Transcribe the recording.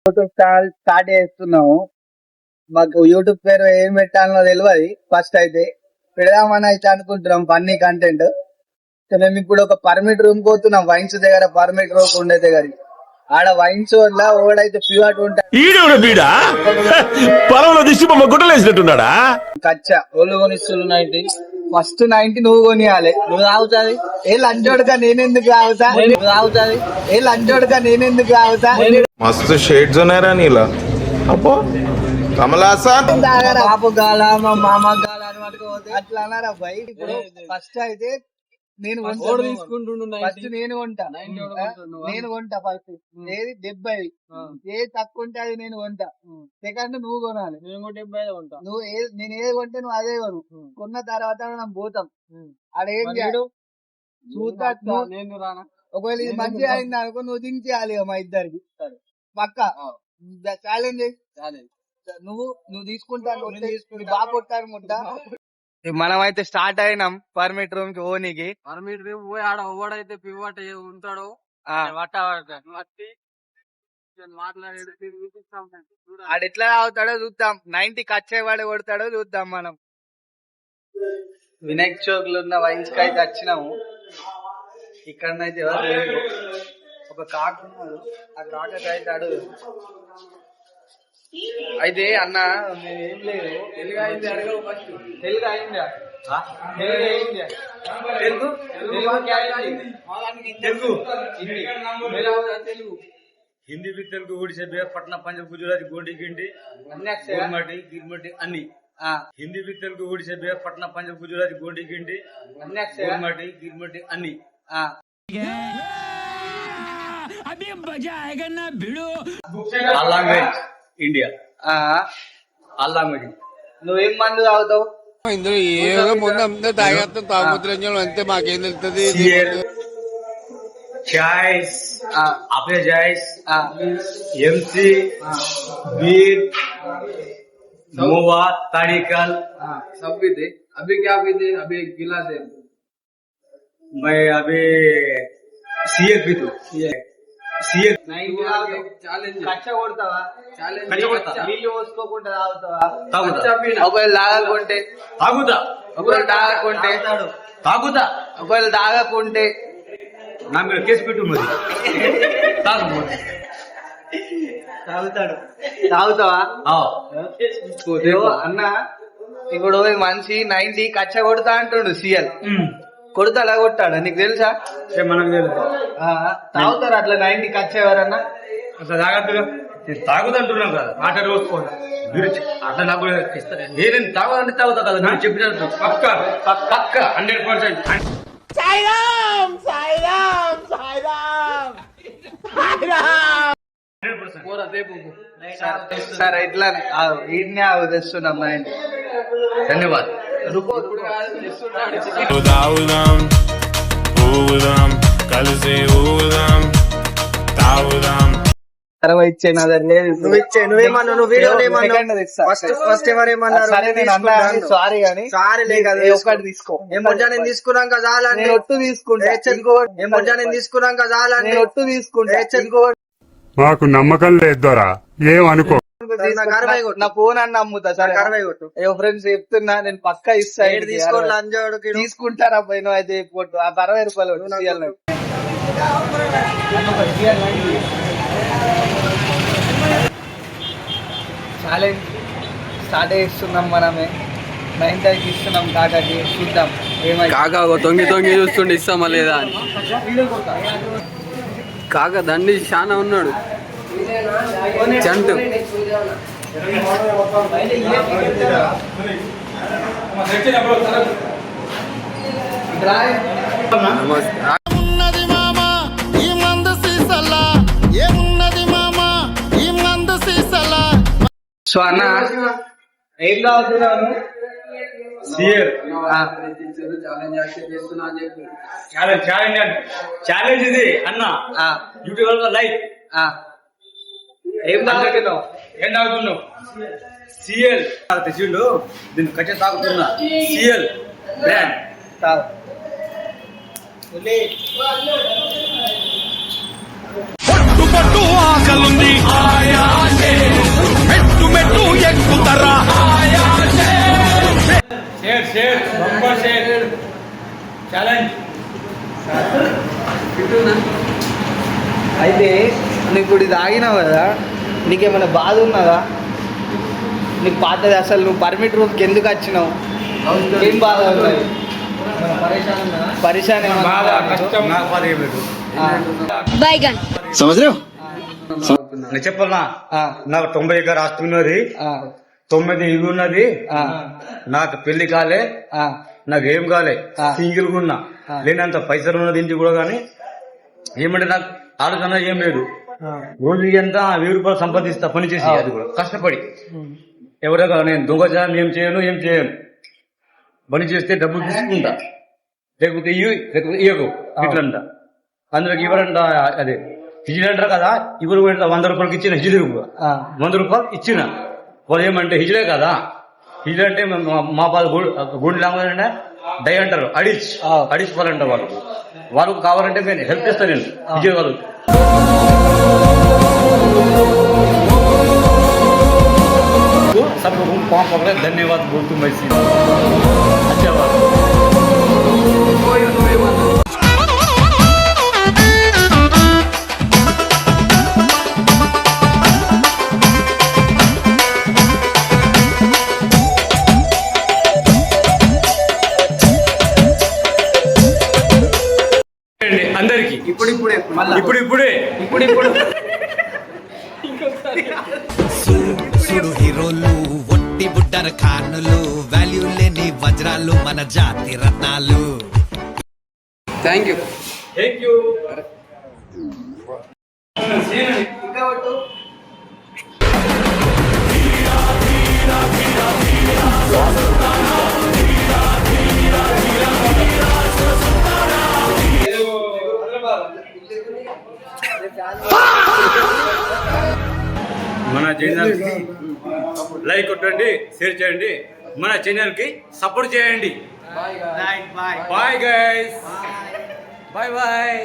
YouTube channel start చేస్తున్నాము. మాకు YouTube పేరు ఏం పెట్టాలనో తెలియదు. ఫస్ట్ అయితే పెడదామని అయితే అనుకుంటున్నాం ఫన్నీ కంటెంట్. మేము ఇప్పుడు ఒక పర్మిట్ రూమ్ పోతున్నాం. వైన్స్ దగ్గర పర్మిట్ రూమ్ ఉండే దగ్గర ఆడ వైన్స్ వల్ల ఓడైతే ప్యూర్ గుట్టలేసినట్టున్నాడా కచ్చా ఒళ్ళు కొనిస్తున్నాయి. ఫస్ట్ 90 నువ్వు కొనియాలి. నువ్వు తాగుతాది ఏ లంచోడుగా నేనెందుకు తాగుతా, నువ్వు తాగుతాది ఏ లంచోడుగా నేనెందుకు తాగుతా. मस्त शेड्स ఉన్నాయరా నీలా. అబ్బో కమలాసన్ బాబు గాల మా మామ గాల అని పట్టుకోవద్దు అట్లా అన్నారా భయ్. ఇప్పుడు ఫస్ట్ అయితే నేను ఫస్ట్ నేను కొంటా ఫస్ట్ ఏది 70 ఏది తక్కువ ఉంటే అది నేను కొంటా. సెకండ్ నువ్వు కొనాలి. నువ్వు నేను ఏది కొంటే నువ్వు అదే కొను. కొన్న తర్వాత మనం పోతాం ఆడేం చూద్దా. ఒకవేళ ఇది మంచిగా అయింది అనుకో నువ్వు దించేయాలి మా ఇద్దరికి పక్క ఛాలెంజ్. నువ్వు తీసుకుంటాను బాగా కొట్టాను ముట్ట. మనం అయితే స్టార్ట్ అయినాం పర్మిట్ రూమ్ కి ఓనికి. పర్మిట్ రూమ్ పోయి ఆడ ఎవడైతే పివ్వట ఉంటాడో ఆడ ఎట్లా తాగుతాడో చూద్దాం. 90 కచ్చేవాడు కొడతాడో చూద్దాం. మనం వినాయక్ చౌక్ లో ఉన్న వైన్స్ కి అయితే వచ్చినాము. ఇక్కడనైతే ఎవరు లేరు. ఒక కాకు ఉన్నాడు. ఆ కాకకి అయితే అడుగు అయితే అన్న ఏం లేదు. తెలుగు అయింది అడగవు ఫస్ట్. తెలుగు అయిందా? తెలుగు हिंदी भी तेलुगु ओडिशा बिहार पटना पंजाब गुजरात गोंडी गिंडी गोरमाटी गिरमटी अन्नी. हिंदी भी तेलुगु ओडिशा बिहार पटना पंजाब गुजरात गोंडी गिंडी गोरमाटी गिरमटी अन्नी. अभी मजा आएगा ना भिड़ो. All language India. All language. నువ్వేం మందు తాగుతావు? ఇందులో ఏదో ముందు అంతా తాగేస్తాం తాగుతున్న అంతే. మాకేం తెలుస్తుంది? చాయ్స్ आपले जायस एमसी बीर मोवा ताड़ीकल सब भी थे. अभी क्या पीते? अभी गिला दे. मैं अभी सीए पीतू. सीए కచ్చ కొడతావా? నీళ్ళు పోసుకోకుండా తాగుతావా? ఒకవేళ తాగకుంటే తాగుతా. ఒకవేళ తాగకుంటే తాగుతా. ఒకవేళ తాగకుంటే నా మీద కేసు పెట్టు. మరి తాగుతాడు. తాగుతావా అన్న? ఇప్పుడు మనిషి 90 కచ్చ కొడతా అంటుండు. సీఎల్ కొడుతా అలా కొట్టాడు. నీకు తెలుసా? మనకు తెలుసు. తాగుతారు అట్లా 90 కచ్చ ఎవరన్నా? అట్లా తాగద్దుగా. తాగుదంటున్నాం కదా ఆట రోజుకోండి. మీరు అట్లా నాకు నేను తాగుదంటే తాగుతా కదా. నేను చెప్పిన పక్క పక్క 100%. సరే ఇట్లానే ఈయన్నే తెస్తున్నాం. ధన్యవాదాలు. ఇచ్చేనా నువ్వేమన్నా నువ్వు వీడియో సారీ కానీ ఒకటి తీసుకో. నేను తీసుకున్నాం కదా నేను ఒట్టు తీసుకుంటా. నేను తీసుకున్నాం కదా నేను ఒట్టు తీసుకుంటా. మాకు నమ్మకం లేదోరా ఏమనుకో. నా ఫోన్ అన్న అమ్ముతా. సరే ఫ్రెండ్స్ చెప్తున్నా నేను పక్కా ఇస్తా. తీసుకుంటారా పోయిన అయితే పొట్టు ఆ 60 రూపాయలు ఛాలెంజ్ స్టార్ట్ చేస్తున్నాం. మనమే 90 ఇస్తున్నాం కాకాకి. చూద్దాం ఏమైంది. కాకా తొంగి తొంగి చూస్తుండే ఇస్తామా లేదా అని. కాక దండి చాలా ఉన్నాడు. చంటు సో అన్న ఏం కావుతున్నాను? ఛాలెంజ్ ఇది అన్న. యూట్యూబ్ లైక్ ఏం తాగుతున్నావు? ఏం తాగుతున్నావు? సిఎల్ తెచ్చిండు. దీన్ని కచ్చ తాగుతున్నా. సిఎల్ బ్రాండ్ తాగు. పట్టు ఆకలుంది ఇప్పుడు ఇది ఆగినావు కదా, నీకేమైనా బాధ ఉన్నదా? నీకు పాతది అసలు నువ్వు పర్మిట్ రూమ్కి ఎందుకు వచ్చినావు? ఏం బాధ ఉన్నది? పరిశాన్ ఏమన్నా బాధ ఉందా నీకు? కష్టం నాకు బాధ ఏం లేదు. बैगन నేను చెప్పాలనా, ఆ, నాకు 90 ఎకరాల ఆస్తి ఉన్నది, ఆ, 9 ఇల్లు ఉన్నది, ఆ, నాకు పెళ్లి కాలే, ఆ, నాకు ఏం కాలే, ఆ. సింగిల్ గా ఉన్నా, ఆ. లేనంత పైసలు ఉన్నది ఇంటి కూడా, కానీ ఏమంటే నాకు ఆలోచన ఏం లేదు. ఆ. రోజు ఎంత 1000 రూపాయలు సంపాదిస్తా పని చేసి, అది కూడా కష్టపడి. ఎవరో నేను దొంగచారం ఏం చేయను, పని చేస్తే డబ్బులు తీసుకుంటా, లేకపోతే ఇయ్యకు ఇట్లంట. అందులోకి ఇవ్వరంట, అదే హిజిల్ అంటారు కదా, ఇప్పుడు 100 రూపాయలకి ఇచ్చిన హిజిల్, ఆ. 100 రూపాయలు ఇచ్చిన. వాళ్ళు ఏమంటే హిజిలే కదా, హిజిల్ అంటే మా బాధ గుండె లాంగ్వేజ్ అంటే డై అంటారు, అడిచ్ వాళ్ళంట. వాళ్ళకు కావాలంటే నేను హెల్ప్ చేస్తాను, నేను హిజిల్ వాళ్ళకి. सबको पाँव पकड़े, धन्यवाद बोलतू मैं इसी। अच्छा बात। అందరికి ఇప్పుడిప్పుడే మళ్ళా ఇప్పుడిప్పుడే సుడు హీరోలు ఒట్టి బుడ్డర ఖానులు వాల్యూ లేని వజ్రాలు మన జాతి రత్నాలు. Thank you. Thank you. ఇంకా ఒకటి. మన ఛానల్ కి లైక్ కొట్టండి, షేర్ చేయండి, మన ఛానల్ కి సపోర్ట్ చేయండి. Bye bye guys, bye bye.